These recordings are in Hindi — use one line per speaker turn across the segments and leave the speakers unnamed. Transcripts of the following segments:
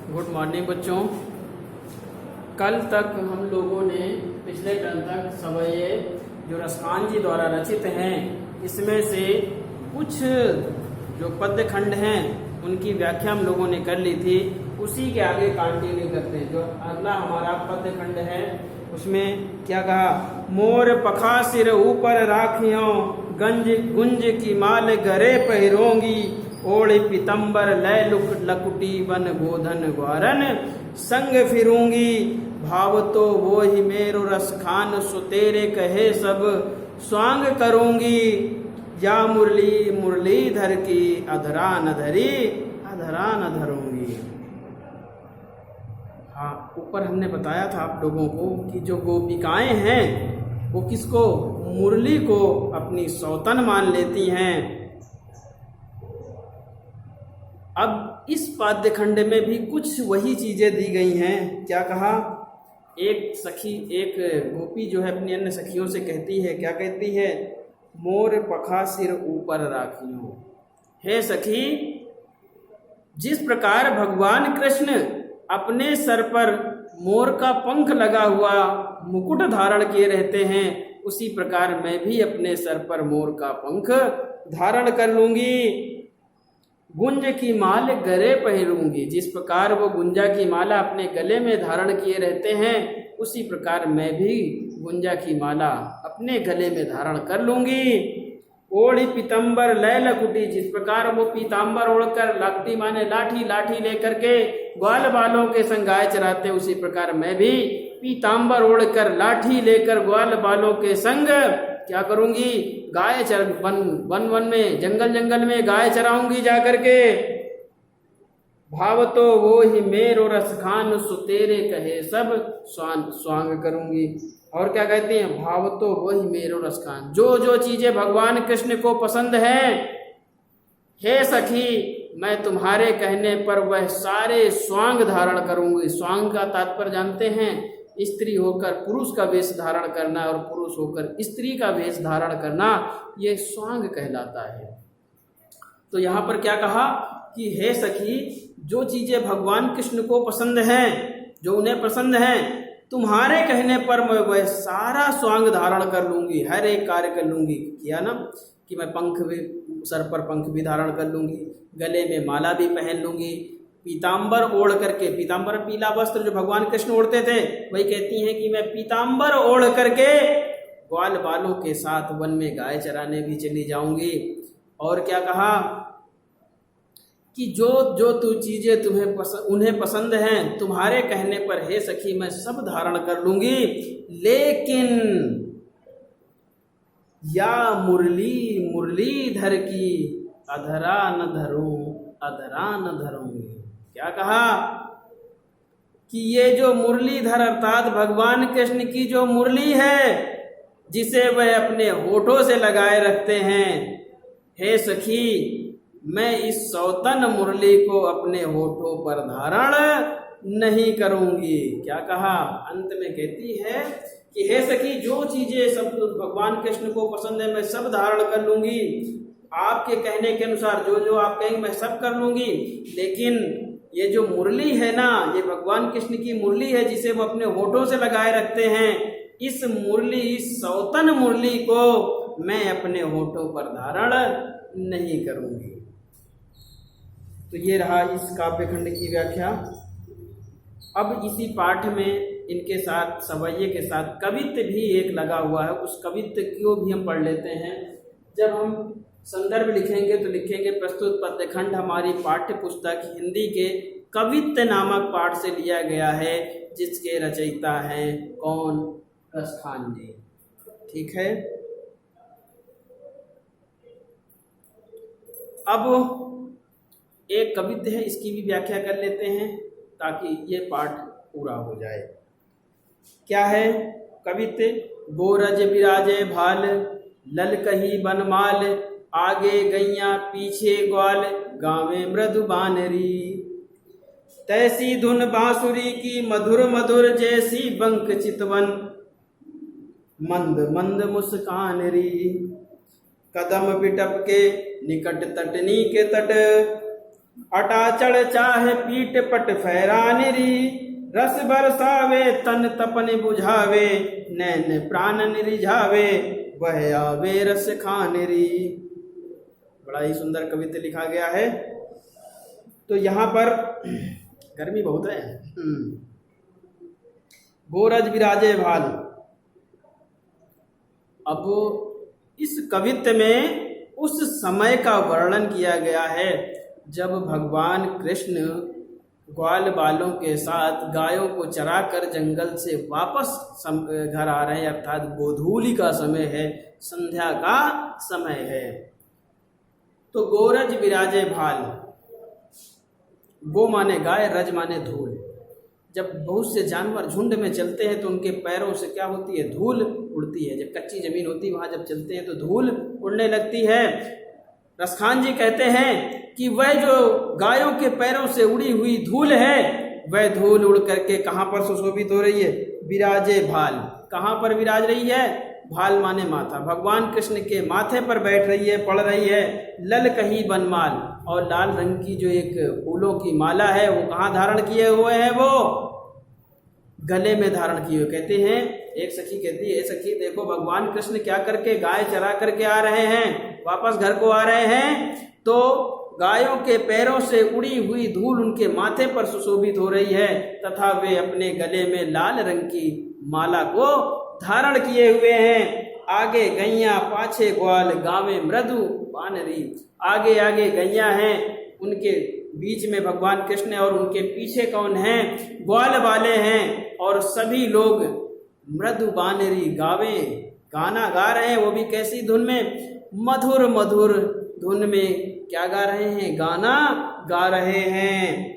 गुड मॉर्निंग बच्चों। कल तक हम लोगों ने पिछले टर्म तक सवये जो रसखान जी द्वारा रचित हैं इसमें से कुछ जो पद्य खंड हैं उनकी व्याख्या हम लोगों ने कर ली थी। उसी के आगे कंटिन्यू करते हैं। जो अगला हमारा पद्य खंड है उसमें क्या कहा, मोर पखा सिर ऊपर राखियों गंज गुंज की माल गरे पहिरोंगी ओढ़ पितंबर लय लकुटी बन गोधन ग्वारन संग फिरूंगी भाव तो वो ही मेरो रस खान सुतेरे कहे सब स्वांग करूंगी या मुरली मुरलीधर की अधरा न धरी अधरा न धरूंगी। हाँ, ऊपर हमने बताया था आप लोगों को कि जो गोपिकाएं हैं वो किसको, मुरली को अपनी सौतन मान लेती हैं। अब इस पाद्य खंड में भी कुछ वही चीजें दी गई हैं। क्या कहा, एक सखी एक गोपी जो है अपनी अन्य सखियों से कहती है, क्या कहती है, मोर पखा सिर ऊपर राखियों। हे सखी, जिस प्रकार भगवान कृष्ण अपने सर पर मोर का पंख लगा हुआ मुकुट धारण किए रहते हैं, उसी प्रकार मैं भी अपने सर पर मोर का पंख धारण कर लूंगी। गुंज की माल गले पहनूंगी, जिस प्रकार वो गुंजा की माला अपने गले में धारण किए रहते हैं उसी प्रकार मैं भी गुंजा की माला अपने गले में धारण कर लूंगी। ओढ़ी पीताम्बर लय लकुटी, जिस प्रकार वो पीताम्बर ओढ़कर, लकुटी माने लाठी, लाठी लेकर के ग्वाल बालों के संग गाय चराते उसी प्रकार मैं भी पीताम्बर ओढ़कर लाठी लेकर ग्वाल बालों के संग क्या करूंगी, गाय चर वन में जंगल में गाय चराऊंगी जाकर के। भाव तो वो ही मेरो रस खान सुतेरे कहे सब स्वांग करूंगी। और क्या कहते हैं, भाव तो वही मेरो रस खान, जो जो चीजें भगवान कृष्ण को पसंद हैं, हे सखी मैं तुम्हारे कहने पर वह सारे स्वांग धारण करूंगी। स्वांग का तात्पर्य जानते हैं, स्त्री होकर पुरुष का वेश धारण करना और पुरुष होकर स्त्री का वेश धारण करना, ये स्वांग कहलाता है। तो यहाँ पर क्या कहा कि हे सखी, जो चीजें भगवान कृष्ण को पसंद हैं, जो उन्हें पसंद हैं, तुम्हारे कहने पर मैं वह सारा स्वांग धारण कर लूंगी, हर एक कार्य कर लूंगी। किया ना कि मैं पंख भी, सर पर पंख भी धारण कर लूंगी, गले में माला भी पहन लूंगी, पीताम्बर ओढ़ करके, पीताम्बर पीला वस्त्र जो भगवान कृष्ण ओढ़ते थे, वही कहती हैं कि मैं पीताम्बर ओढ़ करके ग्वाल बालों के साथ वन में गाय चराने भी चली जाऊंगी। और क्या कहा कि जो जो तू चीजें उन्हें पसंद हैं, तुम्हारे कहने पर हे सखी मैं सब धारण कर लूंगी, लेकिन या मुरली मुरलीधर की अधरा न धरूं अधरा न धरूंगी। क्या कहा कि ये जो मुरलीधर अर्थात भगवान कृष्ण की जो मुरली है जिसे वह अपने होठों से लगाए रखते हैं, हे सखी मैं इस सौतन मुरली को अपने होठों पर धारण नहीं करूंगी। क्या कहा, अंत में कहती है कि हे सखी, जो चीजें सब भगवान कृष्ण को पसंद है मैं सब धारण कर लूंगी, आपके कहने के अनुसार जो जो आप कहेंगे मैं सब कर लूंगी, लेकिन ये जो मुरली है ना, ये भगवान कृष्ण की मुरली है जिसे वो अपने होठों से लगाए रखते हैं, इस मुरली, इस सौतन मुरली को मैं अपने होठों पर धारण नहीं करूंगी। तो ये रहा इस काव्य खंड की व्याख्या। अब इसी पाठ में इनके साथ सवैये के साथ कवित्त भी एक लगा हुआ है, उस कवित्त को भी हम पढ़ लेते हैं। जब हम संदर्भ लिखेंगे तो लिखेंगे प्रस्तुत पद्य खंड हमारी पाठ्य पुस्तक हिंदी के कवित्त नामक पाठ से लिया गया है, जिसके रचयिता हैं कौन, रसखान जी। ठीक है, अब एक कवित्त है, इसकी भी व्याख्या कर लेते हैं ताकि ये पाठ पूरा हो जाए। क्या है कवित्त, गोरज विराजे भाल लल कही बनमाल, आगे गैया पीछे ग्वाल गावे मृदु बानरी, तैसी धुन बांसुरी की मधुर मधुर जैसी बंक चितवन, मंद मंद मुस्कान री, कदम बिटप के निकट तटनी के तट, अटाचड़ चाहे पीट पट फहरानिरी, रस बरसावे तन तपन बुझावे, नैन प्राण निरिझावे, वह आवे रस खानिरी। बड़ा ही सुंदर कविता लिखा गया है। तो यहाँ पर गर्मी बहुत है। गोरज विराजे भाल। अब इस कवित्व में उस समय का वर्णन किया गया है जब भगवान कृष्ण ग्वाल बालों के साथ गायों को चराकर जंगल से वापस घर आ रहे हैं, अर्थात गोधूली का समय है, संध्या का समय है। तो गोरज विराजे भाल, गो माने गाय, रज माने धूल। जब बहुत से जानवर झुंड में चलते हैं तो उनके पैरों से क्या होती है, धूल उड़ती है। जब कच्ची जमीन होती है वहां जब चलते हैं तो धूल उड़ने लगती है। रसखान जी कहते हैं कि वह जो गायों के पैरों से उड़ी हुई धूल है, वह धूल उड़ करके कहाँ पर सुशोभित हो रही है, विराजे भाल। कहाँ पर विराज रही है, भाल माने माथा, भगवान कृष्ण के माथे पर बैठ रही है, पड़ रही है। लल कही बनमाल, और लाल रंग की जो एक फूलों की माला है वो कहाँ धारण किए हुए हैं, वो गले में धारण किए हुए। कहते हैं, एक सखी कहती है, सखी देखो भगवान कृष्ण क्या करके गाय चरा करके आ रहे हैं, वापस घर को आ रहे हैं, तो गायों के पैरों से उड़ी हुई धूल उनके माथे पर सुशोभित हो रही है, तथा वे अपने गले में लाल रंग की माला को धारण किए हुए हैं। आगे गैया पाछे ग्वाल, गावे मृदु बानरी। आगे आगे गैया हैं, उनके बीच में भगवान कृष्ण है, और उनके पीछे कौन है, ग्वाल वाले हैं। और सभी लोग मृदु बानरी गावे, गाना गा रहे हैं, वो भी कैसी धुन में, मधुर मधुर धुन में क्या गा रहे हैं, गाना गा रहे हैं।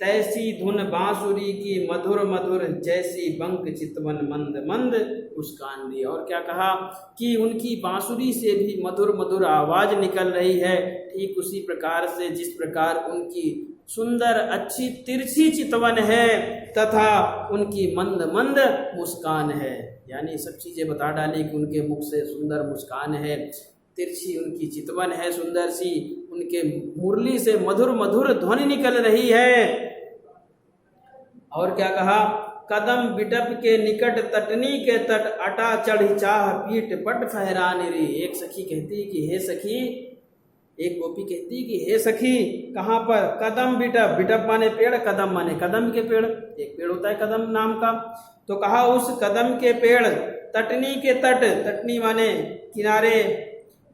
तैसी धुन बांसुरी की मधुर मधुर, जैसी बंक चितवन मंद मंद मुस्कान दी। और क्या कहा कि उनकी बांसुरी से भी मधुर मधुर आवाज निकल रही है, ठीक उसी प्रकार से जिस प्रकार उनकी सुंदर अच्छी तिरछी चितवन है तथा उनकी मंद मंद मुस्कान है। यानी सब चीजें बता डाली कि उनके मुख से सुंदर मुस्कान है, तिरछी उनकी चितवन है सुंदर सी, उनके मुरली से मधुर मधुर ध्वनि निकल रही है। और क्या कहा, कदम बिटप के निकट तटनी के तट, अटा चढ़ी चाह पीट पट फहरानिरी। एक सखी कहती है कि हे सखी, एक गोपी कहती है कि हे सखी, कहाँ पर, कदम बिटप, बिटप माने पेड़, कदम माने कदम के पेड़, एक पेड़ होता है कदम नाम का। तो कहा उस कदम के पेड़, तटनी के तट, तटनी माने किनारे,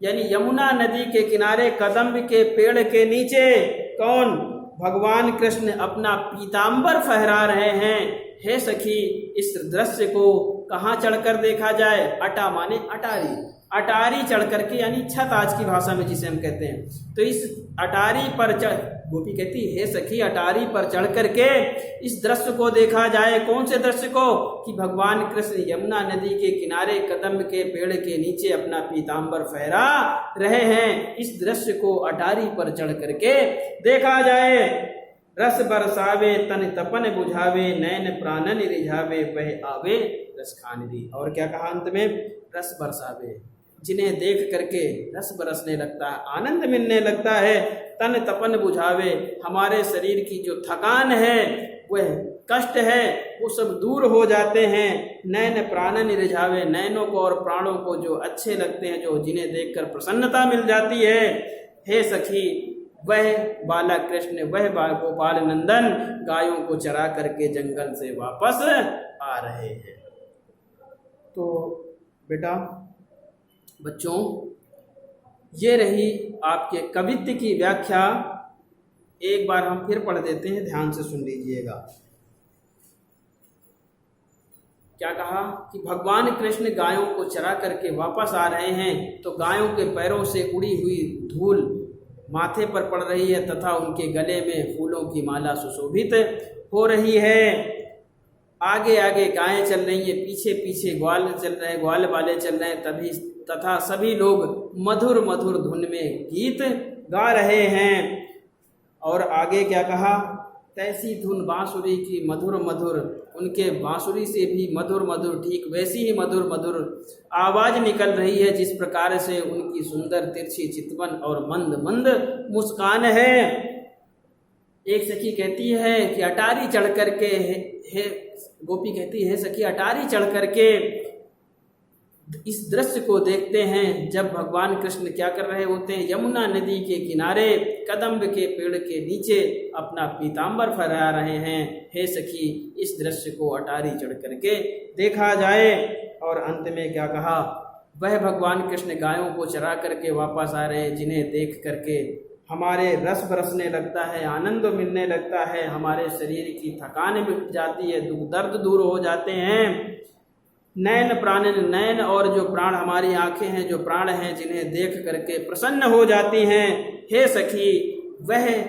यानी यमुना नदी के किनारे कदम के पेड़ के नीचे कौन, भगवान कृष्ण अपना पीताम्बर फहरा रहे हैं। हे सखी, इस दृश्य को कहाँ चढ़कर देखा जाए, अटा माने अटारी, अटारी चढ़ करके, यानी छत आज की भाषा में जिसे हम कहते हैं। तो इस अटारी पर चढ़, गोपी कहती हे सखी, अटारी पर चढ़ करके इस दृश्य को देखा जाए। कौन से दृश्य को, कि भगवान कृष्ण यमुना नदी के किनारे कदम के पेड़ के नीचे अपना पीताम्बर फहरा रहे हैं। इस दृश्य को अटारी पर चढ़ करके देखा जाए। रस बरसावे तन तपन बुझावे, नैन प्राणन रिझावे, वह आवे रस खानिरी। और क्या कहा अंत में, रस बरसावे, जिन्हें देख करके रस बरसने लगता है, आनंद मिलने लगता है। तन तपन बुझावे, हमारे शरीर की जो थकान है, वह कष्ट है, वो सब दूर हो जाते हैं। नैन प्राणन रिझावे, नैनों को और प्राणों को जो अच्छे लगते हैं, जो जिन्हें देखकर प्रसन्नता मिल जाती है। हे सखी, वह बाला कृष्ण, वह गोपाल नंदन गायों को चरा करके जंगल से वापस आ रहे हैं। तो बेटा, बच्चों, ये रही आपके कवित्व की व्याख्या। एक बार हम फिर पढ़ देते हैं, ध्यान से सुन लीजिएगा। क्या कहा कि भगवान कृष्ण गायों को चरा करके वापस आ रहे हैं, तो गायों के पैरों से उड़ी हुई धूल माथे पर पड़ रही है तथा उनके गले में फूलों की माला सुशोभित हो रही है। आगे आगे गायें चल रही हैं, पीछे पीछे ग्वाल चल रहे हैं, ग्वाल वाले चल रहे हैं, तथा सभी लोग मधुर मधुर धुन में गीत गा रहे हैं। और आगे क्या कहा, तैसी धुन बांसुरी की मधुर मधुर, उनके बांसुरी से भी मधुर मधुर, ठीक वैसी ही मधुर मधुर आवाज निकल रही है जिस प्रकार से उनकी सुंदर तिरछी चितवन और मंद मंद मुस्कान है। एक सखी कहती है कि अटारी चढ़ करके हे गोपी कहती है सखी अटारी चढ़ करके इस दृश्य को देखते हैं जब भगवान कृष्ण क्या कर रहे होते हैं, यमुना नदी के किनारे कदम्ब के पेड़ के नीचे अपना पीताम्बर फहरा रहे हैं। हे सखी इस दृश्य को अटारी चढ़ करके देखा जाए। और अंत में क्या कहा, वह भगवान कृष्ण गायों को चरा करके वापस आ रहे हैं, जिन्हें देख करके हमारे रस बरसने लगता है, आनंद मिलने लगता है, हमारे शरीर की थकान मिट जाती है, दुख दर्द दूर हो जाते हैं। नयन प्राणन नयन और जो प्राण हमारी आंखें हैं, जो प्राण हैं, जिन्हें देख करके प्रसन्न हो जाती हैं। हे सखी वह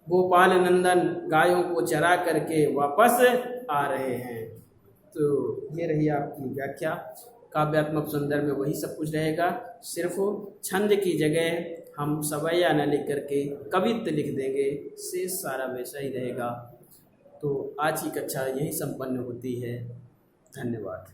गोपाल नंदन गायों को चरा करके वापस आ रहे हैं। तो ये रही आपकी व्याख्या। काव्यात्मक सुंदर में वही सब कुछ रहेगा, सिर्फ छंद की जगह हम सवैया न लिख करके कवित्व लिख देंगे, शेष सारा वैसा ही रहेगा। तो आज की कक्षा यही संपन्न होती है। धन्यवाद।